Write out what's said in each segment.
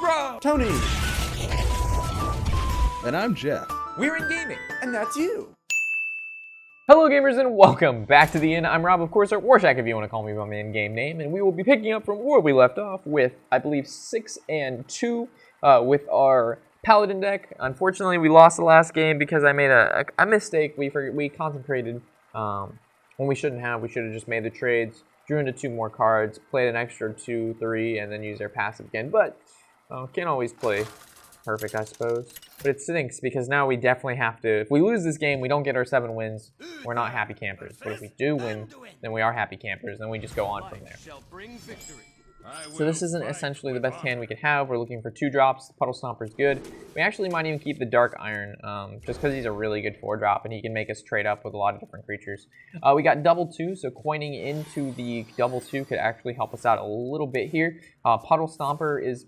Rob. Tony. And I'm Jeff. We're in gaming. And that's you. Hello gamers and welcome back to the Inn. I'm Rob, of course, or Warshack if you want to call me by my in-game name, and we will be picking up from where we left off with, I believe, 6 and 2 with our Paladin deck. Unfortunately, we lost the last game because I made a mistake. We concentrated when we shouldn't have. We should have just made the trades, drew into 2 more cards, played an extra 2, 3, and then used their passive again. But can't always play perfect, I suppose. But it stinks because now we definitely have to. If we lose this game, we don't get our 7 wins. We're not happy campers. But if we do win, then we are happy campers. Then we just go on from there. So this isn't essentially the best hand we could have. We're looking for 2 drops. Puddle Stomper's good. We actually might even keep the Dark Iron just because he's a really good 4-drop and he can make us trade up with a lot of different creatures. We got double 2, so coining into the double 2 could actually help us out a little bit here. Puddle Stomper is,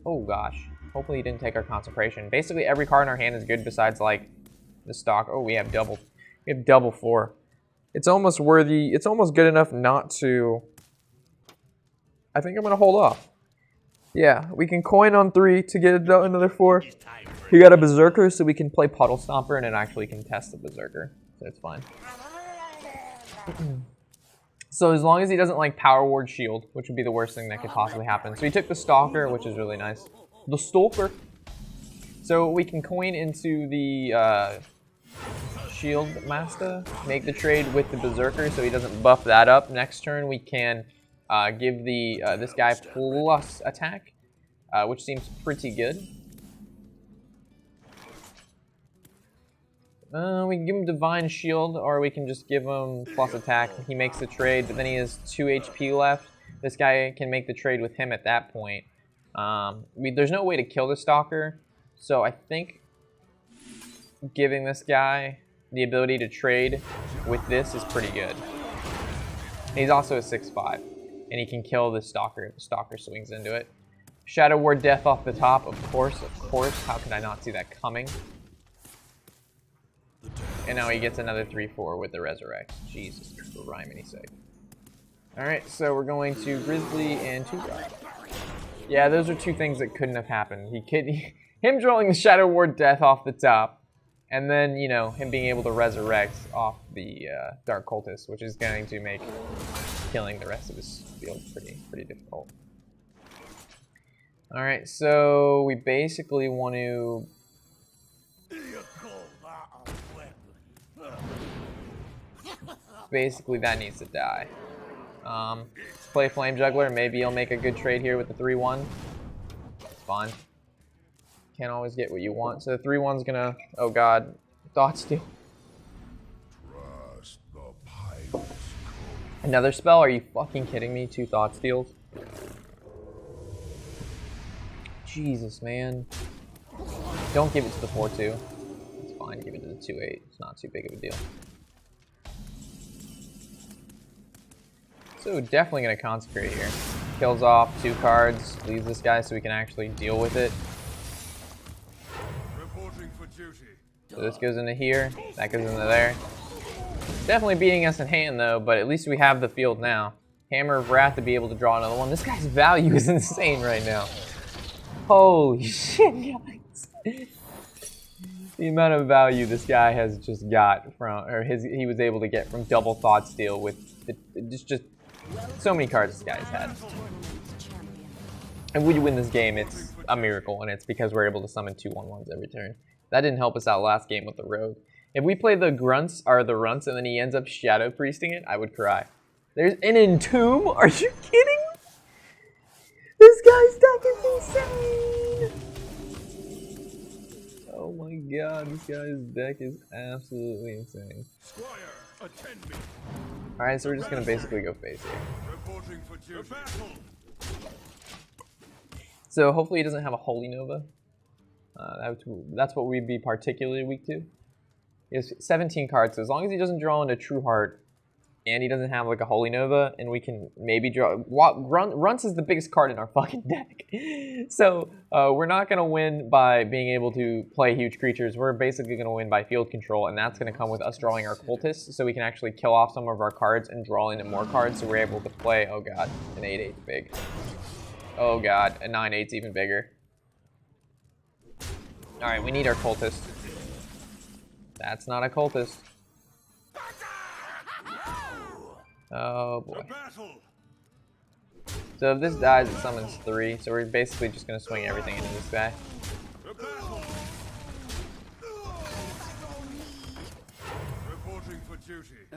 oh gosh. Hopefully he didn't take our concentration. Basically every card in our hand is good besides like the stock. Oh, we have double 4. It's almost worthy. It's almost good enough not to. I think I'm gonna hold off. Yeah, we can coin on 3 to get another 4. He got a Berserker, so we can play Puddle Stomper and it actually can test the Berserker. So it's fine. So as long as he doesn't like Power Ward Shield, which would be the worst thing that could possibly happen. So he took the Stalker, which is really nice. The Stalker. So we can coin into the Shield Master, make the trade with the Berserker so he doesn't buff that up. Next turn we can give the this guy plus attack, which seems pretty good. We can give him Divine Shield, or we can just give him plus attack. He makes the trade, but then he has 2 HP left. This guy can make the trade with him at that point. There's no way to kill the Stalker, so I think giving this guy the ability to trade with this is pretty good. He's also a 6/5, and he can kill the Stalker if the Stalker swings into it. Shadow Ward Death off the top, of course. How could I not see that coming? And now he gets another 3/4 with the Resurrect. Jesus, for rhyming sake. Alright, so we're going to Grizzly and 2 drop. Yeah, those are 2 things that couldn't have happened. Him drawing the Shadow Ward Death off the top, and then, you know, him being able to resurrect off the Dark Cultist, which is going to make killing the rest of his field pretty difficult. Alright, so we basically want to... Basically, that needs to die. Let's play Flame Juggler. Maybe he'll make a good trade here with the 3/1. It's fine. Can't always get what you want. So the 3/1's gonna... Oh god. Thought Steal. Another spell? Are you fucking kidding me? 2 Thought Steals? Jesus, man. Don't give it to the 4/2. It's fine. Give it to the 2/8. It's not too big of a deal. So definitely going to concentrate here. Kills off 2 cards, leaves this guy so we can actually deal with it. So this goes into here, that goes into there. Definitely beating us in hand though, but at least we have the field now. Hammer of Wrath to be able to draw another one. This guy's value is insane right now. Holy shit, guys. The amount of value this guy has just got from, or he was able to get from double Thought Steal with just so many cards this guy's had. And we win this game, it's a miracle, and it's because we're able to summon 2 1/1s every turn. That didn't help us out last game with the Rogue. If we play the Grunts, or the Runts, and then he ends up Shadow Priesting it, I would cry. There's an Entomb? Are you kidding? This guy's deck is insane! Oh my god, this guy's deck is absolutely insane. Alright, so we're just gonna basically go face here. So hopefully he doesn't have a Holy Nova. That's what we'd be particularly weak to. He has 17 cards, so as long as he doesn't draw into True Heart, and he doesn't have like a Holy Nova, and we can maybe draw... Runts is the biggest card in our fucking deck. So we're not going to win by being able to play huge creatures. We're basically going to win by field control, and that's going to come with us drawing our cultists, so we can actually kill off some of our cards and draw into more cards, so we're able to play, oh god, an 8/8's big. Oh god, a 9/8's even bigger. Alright, we need our cultist. That's not a cultist. Oh boy. So if this dies, it summons 3, so we're basically just gonna swing everything into this guy. Reporting for duty.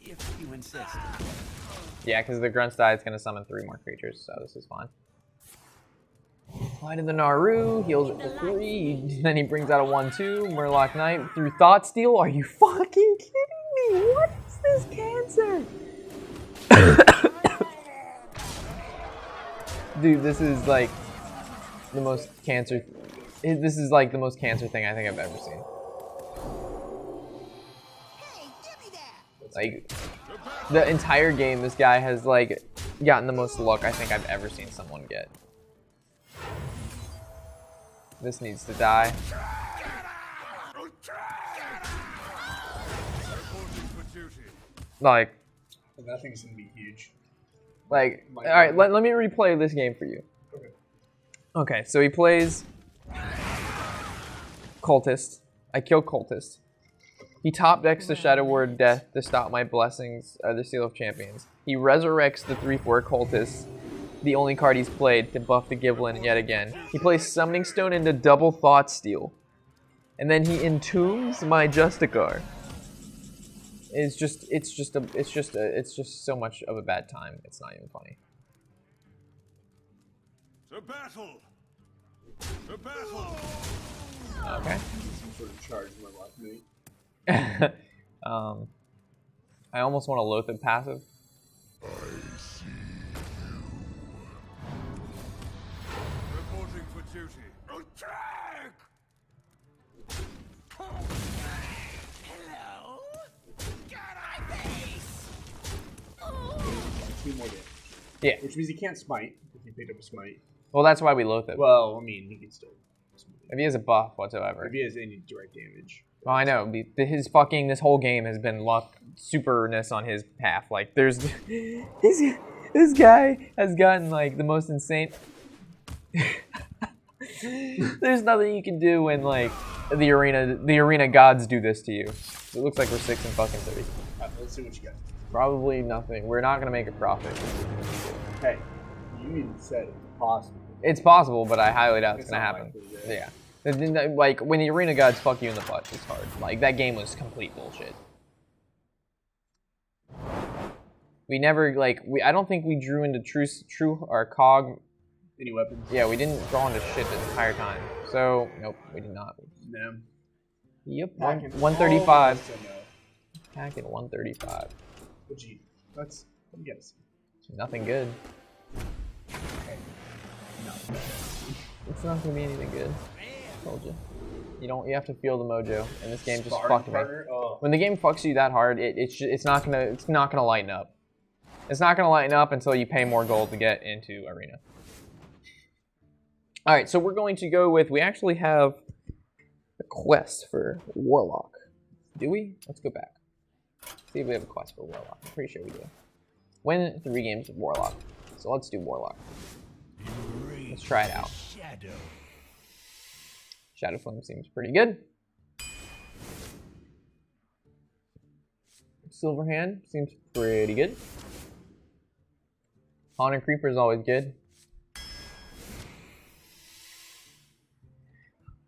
If you insist. Yeah, because the grunts die, it's gonna summon 3 more creatures, so this is fine. Light of the Naru, heals it for 3, then he brings out a 1/2, Murloc Knight through Thought Steal. Are you fucking kidding me? What is this cancer? Dude, this is like the most cancer. This is like the most cancer thing I think I've ever seen. Like, the entire game, this guy has like gotten the most luck I think I've ever seen someone get. This needs to die. Like, That thing's gonna be huge. like, all right, let me replay this game for you. Okay. Okay, so he plays Cultist. I kill Cultist. He top decks the Shadow Word Death to stop my blessings, the Seal of Champions. He resurrects the 3/4 Cultist, the only card he's played, to buff the Giblin yet again. He plays Summoning Stone into double Thought Steal. And then he entombs my Justicar. It's just so much of a bad time. It's not even funny. To battle. To battle. Okay. Some sort of charge in my Murloc Knight. I almost want a Loatheb passive. Reporting for duty. Attack! Hello? Get my face! 2 more damage. Yeah. Which means he can't smite if he picked up a smite. Well, that's why we Loatheb. Well, I mean, he can still smite. If he has a buff whatsoever. If he has any direct damage. Well, I know. His fucking, this whole game has been luck, superness on his path. Like, there's, this guy has gotten, like, the most insane. There's nothing you can do when, like, the arena gods do this to you. It looks like we're 6 and fucking 3. Alright, let's see what you got. Probably nothing. We're not gonna make a profit. Hey, you even said it's possible. It's possible, but I highly doubt it's gonna not happen. likely, yeah. Yeah. Like, when the arena gods fuck you in the butt, it's hard. Like, that game was complete bullshit. We never, like, I don't think we drew into true or cog. Any weapons? Yeah, we didn't draw into shit the entire time. So, nope, we did not. No. Yep, Packing 135. almost a no. Packing 135. But gee, let me guess. Nothing good. No. It's not gonna be anything good. Told you. You have to feel the mojo, and this game just Sparring fucked me. partner? Oh. When the game fucks you that hard, it's not gonna lighten up. It's not gonna lighten up until you pay more gold to get into arena. All right, so we're going to go with. We actually have a quest for Warlock. Do we? Let's go back. See if we have a quest for Warlock. I'm pretty sure we do. Win 3 games with Warlock. So let's do Warlock. Let's try it out. Shadow Flame seems pretty good. Silverhand seems pretty good. Haunted Creeper is always good.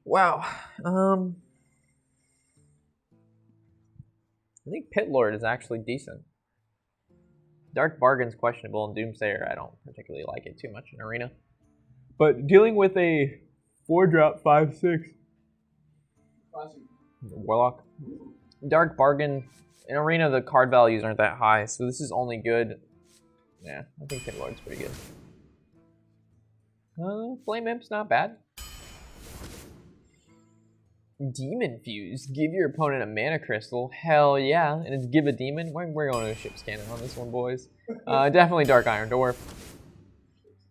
Wow. I think Pit Lord is actually decent. Dark Bargain's questionable, and Doomsayer, I don't particularly like it too much in Arena. But dealing with a 4-drop 5/6 Warlock. Dark Bargain, in Arena the card values aren't that high, so this is only good. Yeah, I think Pit Lord's pretty good. Flame Imp's not bad. Demon Fuse. Give your opponent a mana crystal. Hell yeah. And it's give a demon. We're going to a ship's cannon on this one, boys. Definitely Dark Iron Dwarf.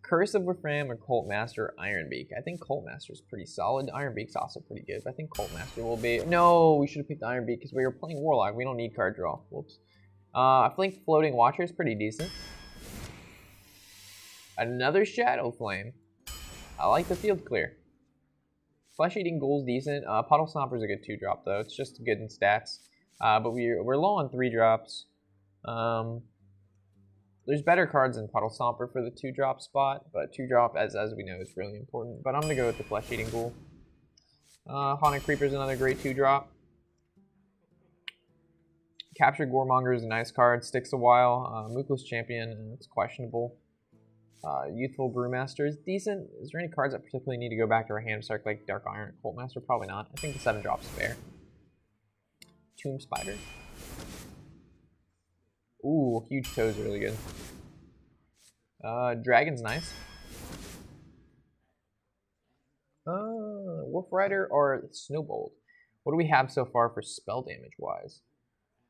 Curse of Wolfram or Cult Master Ironbeak. I think Cult Master is pretty solid. Ironbeak's also pretty good. But I think Cult Master will be... No, we should have picked Ironbeak because we were playing Warlock. We don't need card draw. Whoops. I think Floating Watcher is pretty decent. Another Shadow Flame. I like the field clear. Flesh-eating ghoul's decent. Puddle Stomper's a good 2-drop though. It's just good in stats. But we're low on 3-drops. There's better cards than Puddle Stomper for the 2-drop spot, but 2-drop, as we know, is really important. But I'm gonna go with the Flesh-eating ghoul. Haunted Creeper's another great 2-drop. Captured Goremonger is a nice card, sticks a while. Mookless Champion, it's questionable. Youthful Brewmaster is decent. Is there any cards that particularly need to go back to our hand start like Dark Iron Cult Master? Probably not. I think the 7-drop's fair. Tomb Spider. Ooh, Huge Toe's really good. Dragon's nice. Wolf Rider or Snowbolt. What do we have so far for spell damage wise?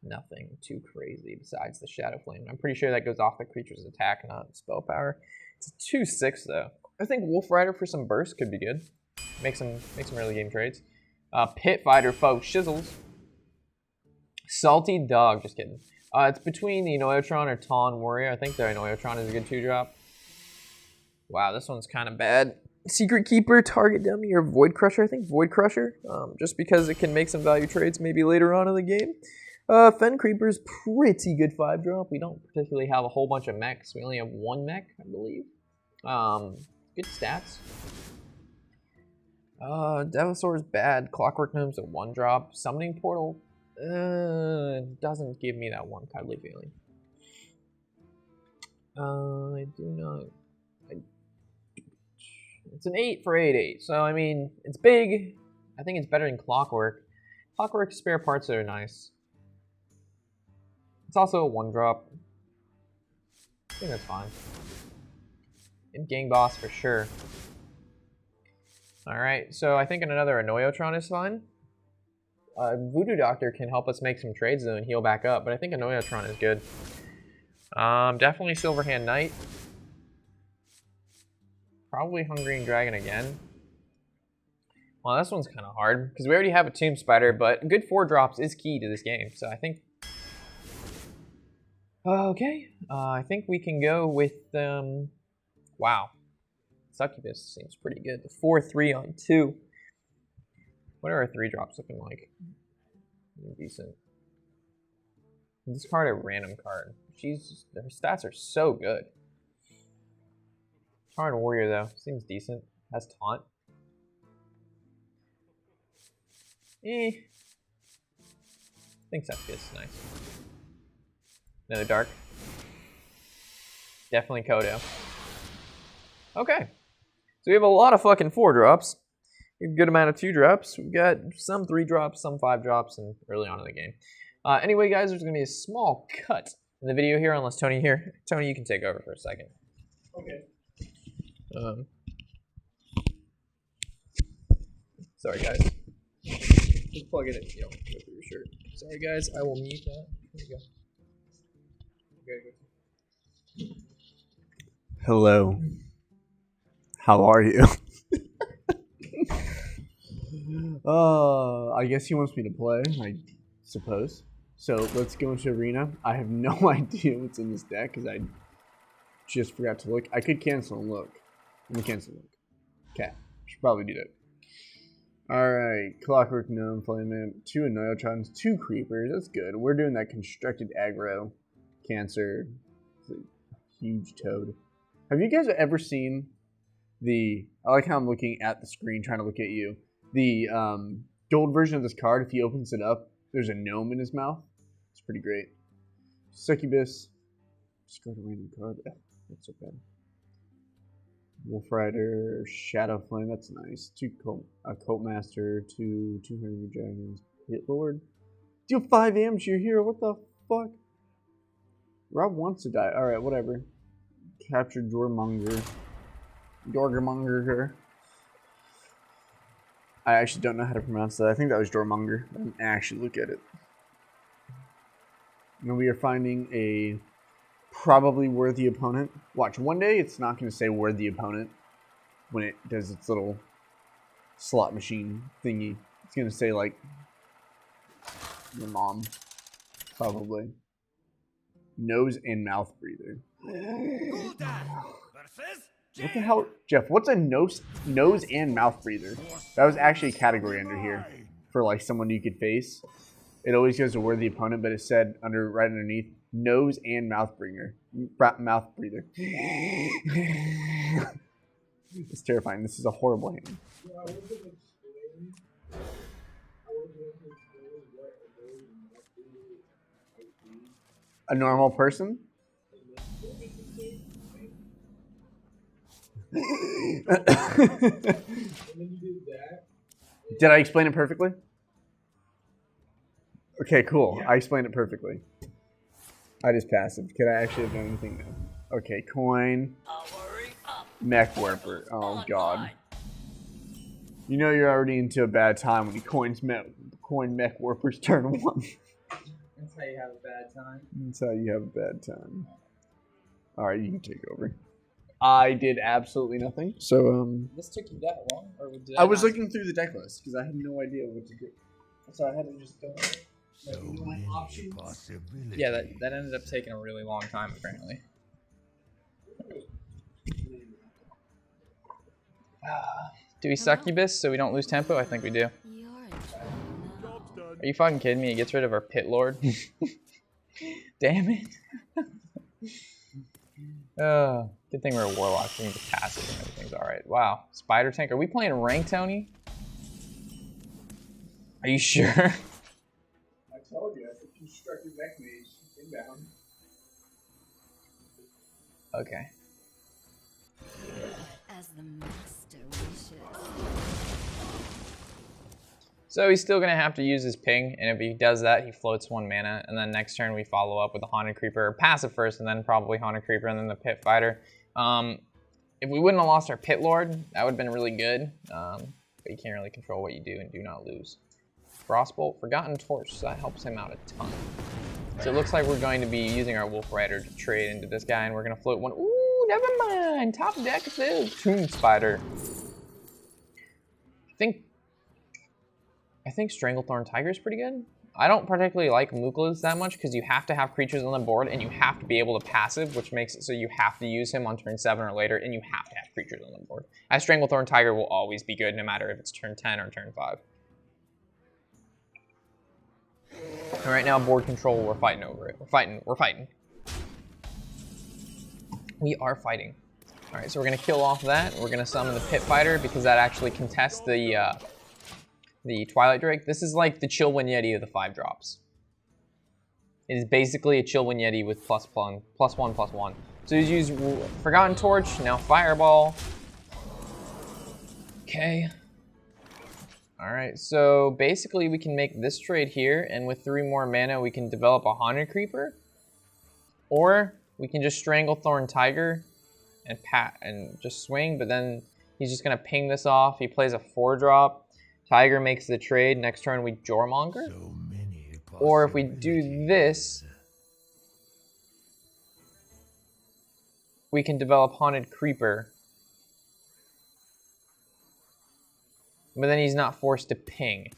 Nothing too crazy besides the Shadow Flame. I'm pretty sure that goes off the creature's attack, not spell power. It's a 2/6 though. I think Wolf Rider for some burst could be good. Make some early game trades. Pit Fighter Foe Shizzles. Salty Dog, just kidding. It's between the Annoyotron or Taunt Warrior. I think the Annoyotron is a good 2-drop. Wow, this one's kind of bad. Secret Keeper, Target Dummy, or Void Crusher. I think Void Crusher, just because it can make some value trades maybe later on in the game. Fen Creeper's pretty good 5-drop. We don't particularly have a whole bunch of mechs. We only have 1 mech, I believe. Good stats. Devasaur's bad. Clockwork Gnome's a 1-drop. Summoning Portal doesn't give me that one cuddly feeling. I do not. It's an 8 for 8/8. So I mean, it's big. I think it's better than Clockwork. Clockwork spare parts that are nice. It's also a 1-drop. I think that's fine. And Gang Boss for sure. Alright, so I think another Annoyotron is fine. Voodoo Doctor can help us make some trades though and heal back up, but I think Annoyotron is good. Definitely Silverhand Knight. Probably Hungering Dragon again. Well, this one's kind of hard because we already have a Tomb Spider, but good 4-drops is key to this game, so I think. Okay, I think we can go with, wow. Succubus seems pretty good. The 4/3 on 2. What are our 3-drops looking like? Decent. Discard a random card. Her stats are so good. Charmed Warrior, though, seems decent. Has Taunt. I think Succubus is nice. Another Dark. Definitely Kodo. Okay. So we have a lot of fucking 4-drops. A good amount of 2-drops. We've got some 3-drops, some 5-drops, and early on in the game. Anyway, guys, there's going to be a small cut in the video here, unless Tony here. Tony, you can take over for a second. Okay. Sorry, guys. Just plug it in. You don't go through your shirt. Sorry, guys. I will mute that. There you go. Hello. How are you? I guess he wants me to play, I suppose. So let's go into Arena. I have no idea what's in this deck because I just forgot to look. I could cancel and look. Let me cancel and look. Okay. Should probably do that. Alright. Clockwork Gnome, Flame Imp, 2 Annoyotrons, 2 Creepers. That's good. We're doing that constructed aggro. Cancer. Huge Toad. Have you guys ever seen I like how I'm looking at the screen trying to look at you. The gold version of this card, if he opens it up, there's a gnome in his mouth. It's pretty great. Succubus. Just go to random card. That's so bad. Wolf Rider, Shadow Flame, that's nice. 2 Cult Master, 2 200 Dragons. Hit Lord. Deal 5 damage to your hero, what the fuck? Rob wants to die. Alright, whatever. Captured Dormonger. Dormonger. I actually don't know how to pronounce that. I think that was Dormonger. I didn't actually look at it. And we are finding a probably worthy opponent. Watch, one day it's not going to say worthy opponent when it does its little slot machine thingy. It's going to say, like, your mom. Probably. Nose and mouth breather. Gul'dan versus What the hell, Jeff? What's a nose and mouth breather? That was actually a category under here for like someone you could face. It always goes to worthy opponent, but it said right underneath nose and mouth breather. Mouth breather. It's terrifying. This is a horrible hand. A normal person? Did I explain it perfectly? Okay, cool. I explained it perfectly. I just passive. Could I actually have done anything now? Okay, coin. Mech warper. Oh god. You know you're already into a bad time when you coin mech warper's turn 1. That's how you have a bad time. That's how you have a bad time. Alright, you can take over. I did absolutely nothing. So, This took you that long? Or did I was looking through the deck list because I had no idea what to do. So I had to just go. Yeah, that ended up taking a really long time, apparently. Do we succubus so we don't lose tempo? I think we do. Are you fucking kidding me? It gets rid of our pit lord. Damn it. Good thing we're a warlock. We can just pass it and everything's alright. Wow. Spider tank. Are we playing rank, Tony? Are you sure? I told you, I said constructed mech mage inbound. Okay. As the master wishes. So he's still going to have to use his ping, and if he does that, he floats 1 mana, and then next turn we follow up with a Haunted Creeper, passive first, and then probably Haunted Creeper, and then the Pit Fighter. If we wouldn't have lost our Pit Lord, that would have been really good, but you can't really control what you do and do not lose. Frostbolt, Forgotten Torch, so that helps him out a ton. So it looks like we're going to be using our Wolf Rider to trade into this guy, and we're going to float 1. Ooh, never mind, top deck is Tomb Spider. I think Stranglethorn Tiger is pretty good. I don't particularly like Muklas that much because you have to have creatures on the board and you have to be able to passive, which makes it so you have to use him on turn 7 or later, and you have to have creatures on the board. As Stranglethorn Tiger will always be good no matter if it's turn 10 or turn 5. And right now, board control, we're fighting over it. We're fighting. We are fighting. All right, so we're gonna kill off that. We're gonna summon the Pit Fighter because that actually contests the Twilight Drake. This is like the Chillwind Yeti of the 5-drops. It is basically a Chillwind Yeti with +1/+1. So he's used Forgotten Torch, now Fireball. Okay. Alright, so basically we can make this trade here, and with 3 more mana we can develop a Haunted Creeper. Or we can just Stranglethorn Tiger and just swing, but then he's just gonna ping this off. He plays a 4-drop. Tiger makes the trade. Next turn we Jormonger. Or if we do this, we can develop Haunted Creeper. But then he's not forced to ping.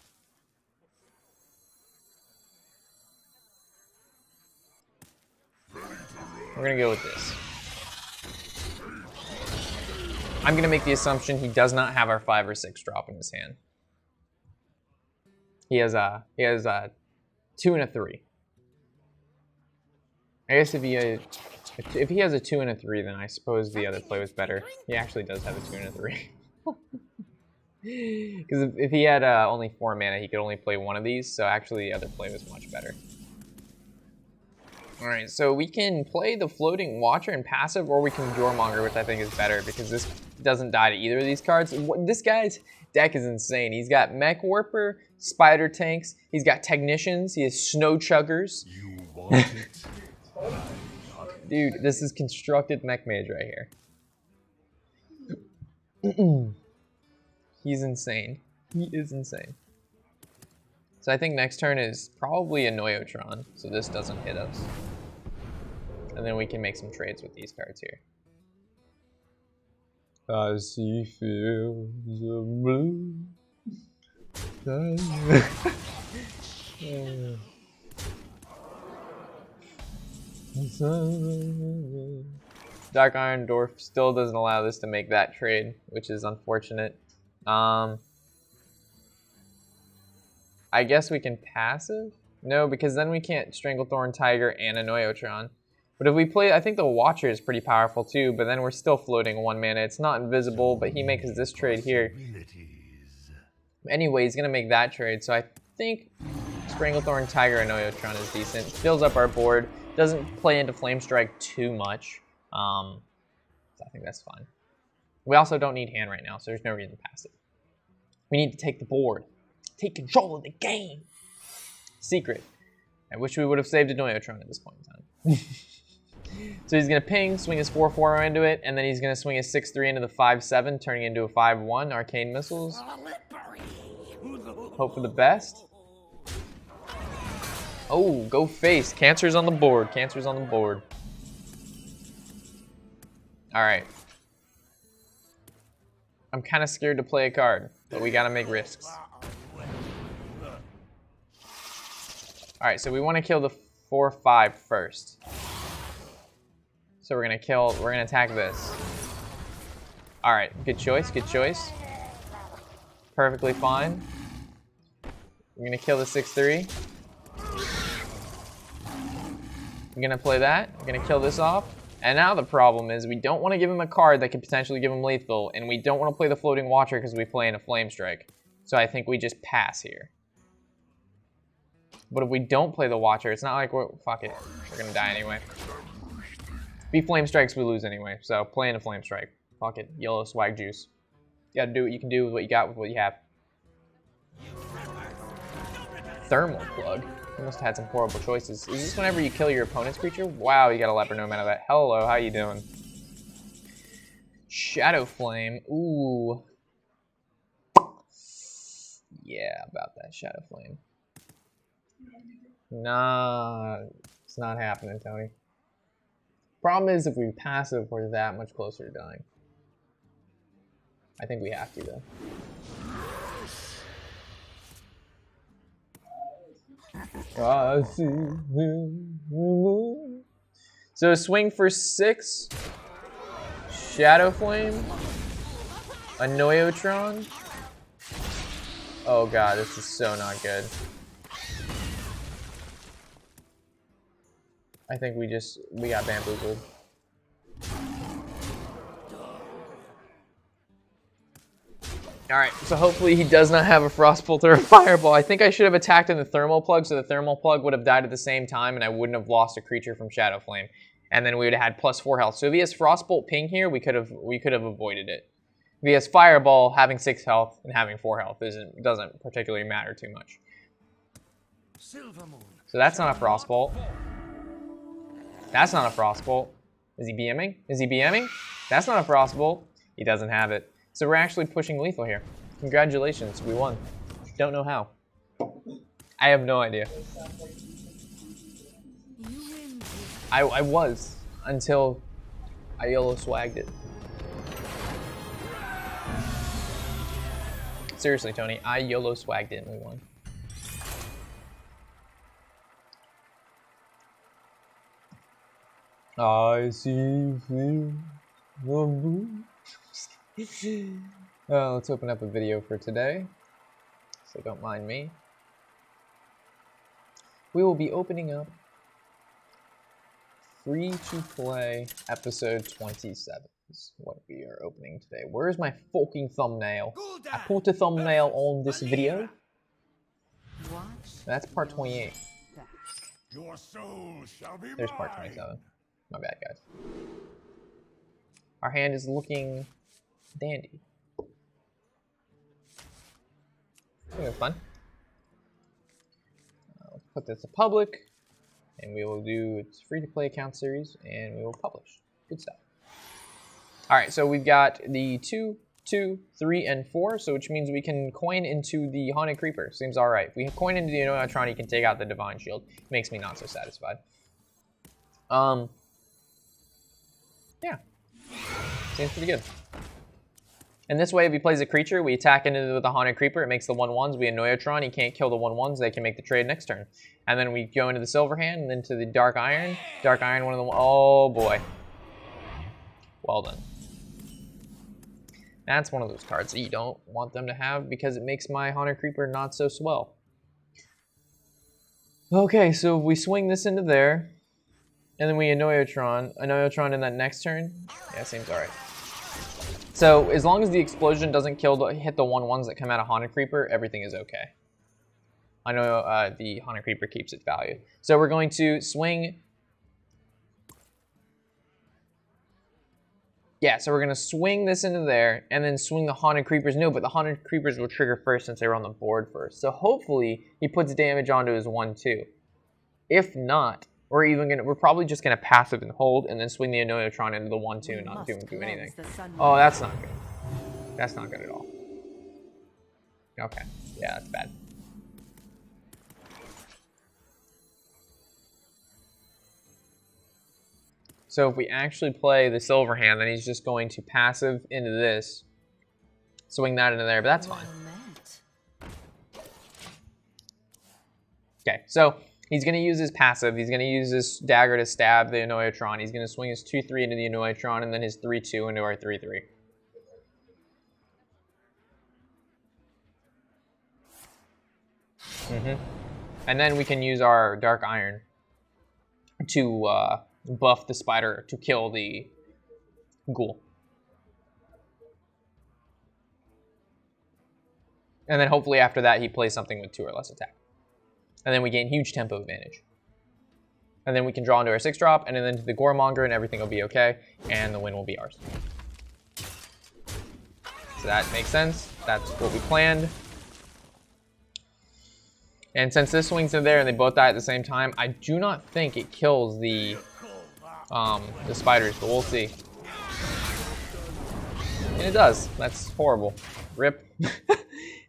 We're gonna go with this. I'm gonna make the assumption he does not have our 5 or 6 drop in his hand. He has a 2 and a 3. I guess if he has a 2 and a 3, then I suppose the other play was better. He actually does have a 2 and a 3. Because if he had only 4 mana, he could only play 1 of these, so actually the other play was much better. Alright, so we can play the Floating Watcher in passive, or we can Jormonger, which I think is better, because this doesn't die to either of these cards. This guy's deck is insane. He's got Mech Warper, Spider Tanks, he's got Technicians, he has Snow Chuggers. You want it? Dude, this is constructed Mech Mage right here. He's insane. He is insane. So I think next turn is probably a Noyotron, so this doesn't hit us. And then we can make some trades with these cards here. I see fields of blue. Dark Iron Dwarf still doesn't allow this to make that trade, which is unfortunate. I guess we can passive? No, because then we can't Stranglethorn Tiger and a Noyotron. But if we play, I think the Watcher is pretty powerful too, but then we're still floating 1 mana. It's not invisible, but he makes this trade here. Anyway, he's going to make that trade, so I think Stranglethorn Tiger and Noyotron is decent. Fills up our board, doesn't play into Flame Strike too much. So I think that's fine. We also don't need hand right now, so there's no reason to pass it. We need to take the board. Take control of the game. Secret. I wish we would have saved a Noyotron at this point in time. So he's going to ping, swing his 4/4 into it, and then he's going to swing his 6/3 into the 5/7, turning into a 5/1. Arcane Missiles. Hope for the best. Oh, go face. Cancer's on the board. Cancer's on the board. Alright. I'm kind of scared to play a card, but we got to make risks. Alright, so we want to kill the 4/5 first. So we're gonna attack this. Alright, good choice, good choice. Perfectly fine. We're gonna kill the 6/3. I'm gonna play that. I'm gonna kill this off. And now the problem is we don't want to give him a card that could potentially give him lethal, and we don't want to play the Floating Watcher because we play in a Flame Strike. So I think we just pass here. But if we don't play the Watcher, it's not like fuck it. We're gonna die anyway. If he Flame Strikes, we lose anyway. So play in a Flame Strike. Fuck it. Yellow swag juice. You gotta do what you can do with what you got with what you have. Thermal Plug. You must have had some horrible choices. Is this whenever you kill your opponent's creature? Wow, you got a Leopardome out of that. Hello, how you doing? Shadow Flame. Ooh. Yeah, about that Shadow Flame. Nah, it's not happening, Tony. Problem is, if we passive, we're that much closer to dying. I think we have to, though. So swing for 6. Shadow Flame. A Noyotron. Oh god, this is so not good. I think we got bamboozled. Alright, so hopefully he does not have a Frostbolt or a Fireball. I think I should have attacked in the Thermal Plug, so the Thermal Plug would have died at the same time, and I wouldn't have lost a creature from Shadow Flame. And then we would have had +4 health. So if he has Frostbolt ping here, we could have avoided it. If he has Fireball, having 6 health and having 4 health doesn't particularly matter too much. So that's not a Frostbolt. That's not a Frostbolt. Is he BMing? Is he BMing? That's not a Frostbolt. He doesn't have it. So we're actually pushing lethal here. Congratulations, we won. Don't know how. I have no idea. I was, until I YOLO swagged it. Seriously, Tony, I YOLO swagged it and we won. I see you. Let's open up a video for today, so don't mind me. We will be opening up Free to Play episode 27 is what we are opening today. Where's my fucking thumbnail? I put a thumbnail on this video. That's part 28. Your soul shall be There's part 27. My bad, guys. Our hand is looking dandy. It was fun. Let's put this to public, and we will do its free-to-play account series, and we will publish. Good stuff. All right, so we've got the 2, 2, 3, and 4, so which means we can coin into the Haunted Creeper. Seems all right. If we coin into the Noyotron, you can take out the Divine Shield. Makes me not so satisfied. Yeah. Seems pretty good. And this way, if he plays a creature, we attack into it with a Haunted Creeper. It makes the 1/1s. We have Noyotron. He can't kill the 1/1s. They can make the trade next turn. And then we go into the Silver Hand, and then to the Dark Iron. Dark Iron, one of the... Oh, boy. Well then. That's one of those cards that you don't want them to have because it makes my Haunted Creeper not so swell. Okay, so if we swing this into there, and then we Annoyotron in that next turn, yeah, seems alright. So as long as the explosion doesn't hit the 1/1s that come out of Haunted Creeper, everything is okay. I know the Haunted Creeper keeps its value. So we're going to swing. Yeah, so we're going to swing this into there and then swing the Haunted Creepers. No, but the Haunted Creepers will trigger first since they were on the board first. So hopefully he puts damage onto his 1/2. If not, we're probably just going to passive and hold and then swing the Annoyotron into the 1/2 and not do anything. Oh, that's not good. That's not good at all. Okay, yeah, that's bad. So if we actually play the silver hand, then he's just going to passive into this, swing that into there, but that's fine. Okay, so he's going to use his passive. He's going to use his dagger to stab the Annoyotron. He's going to swing his 2/3 into the Annoyotron and then his 3/2 into our 3/3. And then we can use our Dark Iron to buff the spider to kill the ghoul. And then hopefully after that he plays something with 2 or less attack. And then we gain huge tempo advantage. And then we can draw into our 6-drop and then into the Goremonger and everything will be okay. And the win will be ours. So that makes sense. That's what we planned. And since this swings in there and they both die at the same time, I do not think it kills the spiders, but we'll see. And it does. That's horrible. Rip.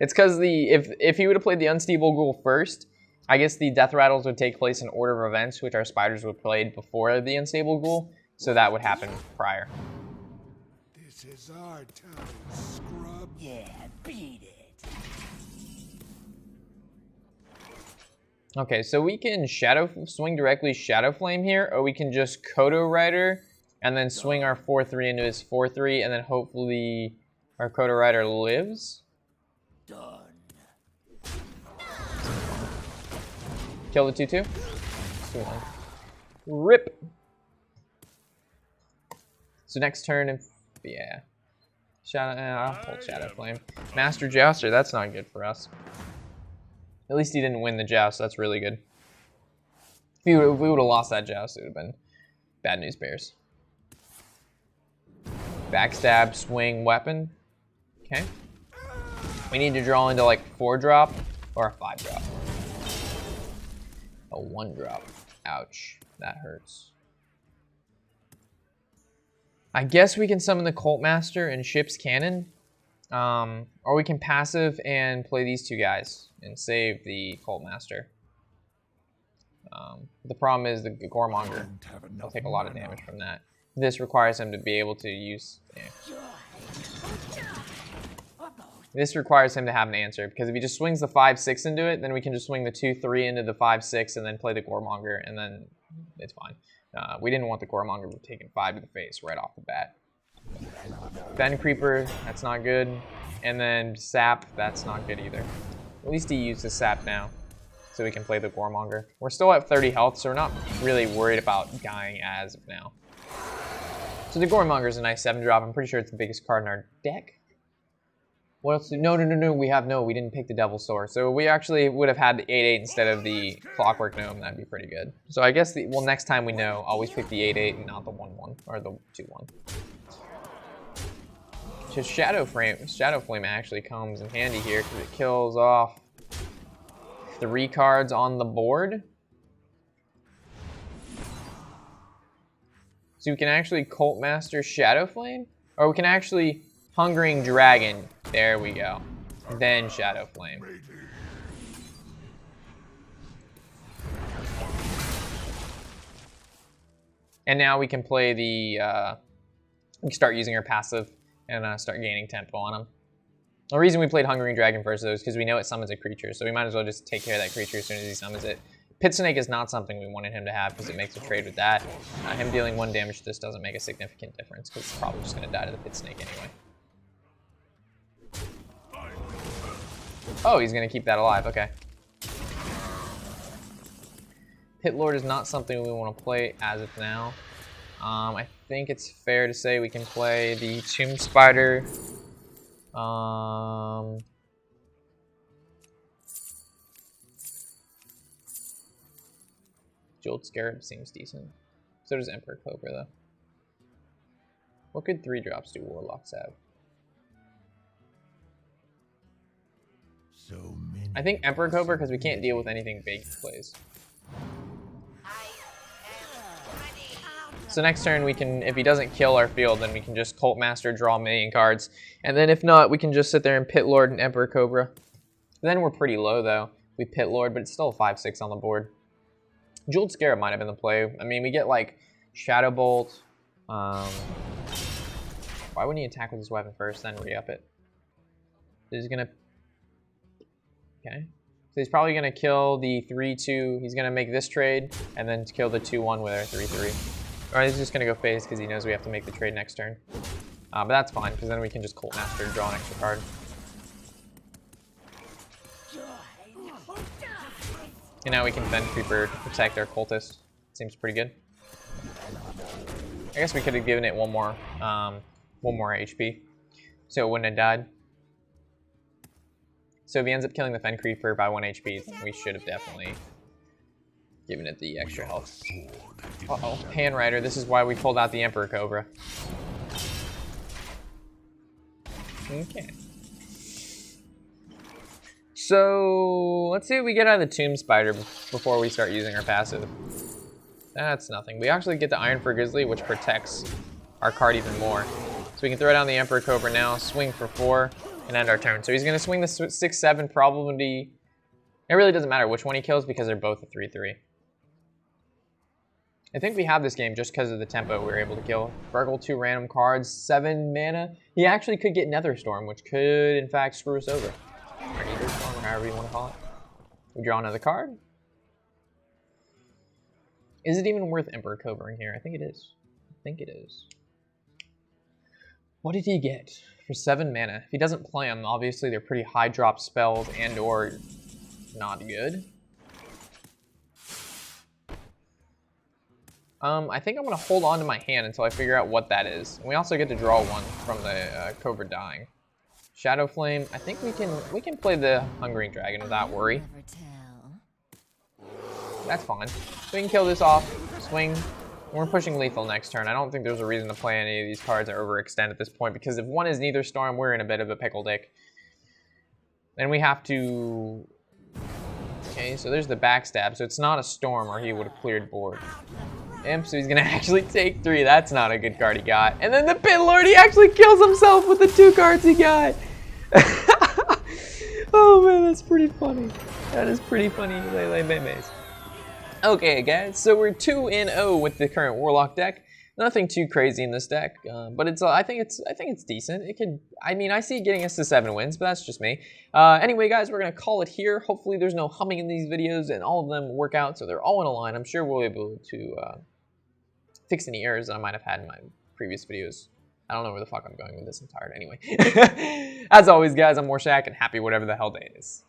It's because if he would have played the Unstable Ghoul first, I guess the Death Rattles would take place in order of events, which our spiders would have played before the Unstable Ghoul, so that would happen prior. This is our time, scrub. Yeah, beat it. Okay, so we can swing directly Shadow Flame here, or we can just Kodo Rider and then swing our 4/3 into his 4/3, and then hopefully our Kodo Rider lives. Done. Kill the 2/2. 2/1. Rip. So next turn, yeah. I'll hold Shadow Flame. Master Jouster, that's not good for us. At least he didn't win the joust, so that's really good. If we would have lost that joust, it would have been bad news bears. Backstab, swing, weapon. Okay. We need to draw into like 4-drop or a 5-drop. A 1-drop. Ouch. That hurts. I guess we can summon the Cult Master and Ship's Cannon. Or we can passive and play these 2 guys and save the Cult Master. The problem is the Goremonger will take a lot of damage from that. This requires him to be able to use... Yeah. This requires him to have an answer, because if he just swings the 5/6 into it, then we can just swing the 2/3 into the 5/6 and then play the Goremonger, and then it's fine. We didn't want the Goremonger taking 5 to the face right off the bat. Fen Creeper, that's not good. And then Sap, that's not good either. At least he used his Sap now, so we can play the Goremonger. We're still at 30 health, so we're not really worried about dying as of now. So the Goremonger is a nice 7-drop. I'm pretty sure it's the biggest card in our deck. What else? No, we didn't pick the Devil's Sword. So we actually would have had the 8/8 instead of the Clockwork Gnome. That'd be pretty good. So I guess, next time we know, always pick the 8/8 and not the 1/1, or the 2/1. So Shadow Flame actually comes in handy here because it kills off 3 cards on the board. So we can actually Cult Master Shadow Flame, or we can actually Hungering Dragon. There we go. Then Shadow Flame. And now we can play the, we can start using our passive and start gaining tempo on him. The reason we played Hungering Dragon first, though, is because we know it summons a creature, so we might as well just take care of that creature as soon as he summons it. Pit Snake is not something we wanted him to have because it makes a trade with that. Him dealing 1 damage to this doesn't make a significant difference because it's probably just going to die to the Pit Snake anyway. Oh, he's going to keep that alive. Okay. Pit Lord is not something we want to play as of now. I think it's fair to say we can play the Tomb Spider. Jeweled Scarab seems decent. So does Emperor Cobra, though. What could 3-drops do Warlocks have? So many. I think Emperor Cobra because we can't deal with anything big he plays. So next turn we can, if he doesn't kill our field, then we can just Cult Master, draw a million cards. And then if not, we can just sit there and Pit Lord and Emperor Cobra. Then we're pretty low though. We Pit Lord, but it's still a 5-6 on the board. Jeweled Scarab might have been the play. I mean, we get like Shadow Bolt. Why wouldn't he attack with his weapon first, then re-up it? He's gonna... Okay. So he's probably gonna kill the 3-2. He's gonna make this trade, and then kill the 2-1 with our 3-3. Or he's just gonna go phase because he knows we have to make the trade next turn. But that's fine, because then we can just Cult Master and draw an extra card. And now we can Fen Creeper to protect our Cultist. Seems pretty good. I guess we could have given it one more HP, so it wouldn't have died. So if he ends up killing the Fen Creeper by 1 HP, then we should have definitely given it the extra health. Uh-oh, Hand Rider. This is why we pulled out the Emperor Cobra. Okay. So let's see what we get out of the Tomb Spider before we start using our passive. That's nothing. We actually get the Iron for Grizzly, which protects our card even more. So we can throw down the Emperor Cobra now, swing for 4, and end our turn. So he's going to swing the 6-7 probability. It really doesn't matter which one he kills because they're both a 3-3. I think we have this game just because of the tempo we were able to kill. Burgle 2 random cards, 7 mana. He actually could get Netherstorm, which could, in fact, screw us over. Or Netherstorm, or however you want to call it. We draw another card. Is it even worth Emperor Cobra in here? I think it is. I think it is. What did he get for 7 mana? If he doesn't play them, obviously they're pretty high drop spells and or not good. I think I'm going to hold on to my hand until I figure out what that is. And we also get to draw one from the Cobra dying. Shadow Flame. I think we can play the Hungering Dragon without worry. That's fine. We can kill this off, swing. We're pushing lethal next turn. I don't think there's a reason to play any of these cards that overextend at this point because if one is Netherstorm, we're in a bit of a pickle dick. Then we have to... Okay, so there's the backstab. So it's not a storm or he would have cleared board. Imp, so he's gonna actually take 3. That's not a good card he got. And then the Pit Lord, he actually kills himself with the 2 cards he got. Oh man, that's pretty funny. That is pretty funny. Lele Memes. Okay, guys, so we're 2-0 with the current Warlock deck. Nothing too crazy in this deck, but it's I think it's decent. It could, I mean, I see it getting us to 7 wins, but that's just me. Anyway, guys, we're gonna call it here. Hopefully, there's no humming in these videos, and all of them work out, so they're all in a line. I'm sure we'll be able to fix any errors that I might have had in my previous videos. I don't know where the fuck I'm going with this entire anyway. As always, guys, I'm Warshack, and happy whatever the hell day it is.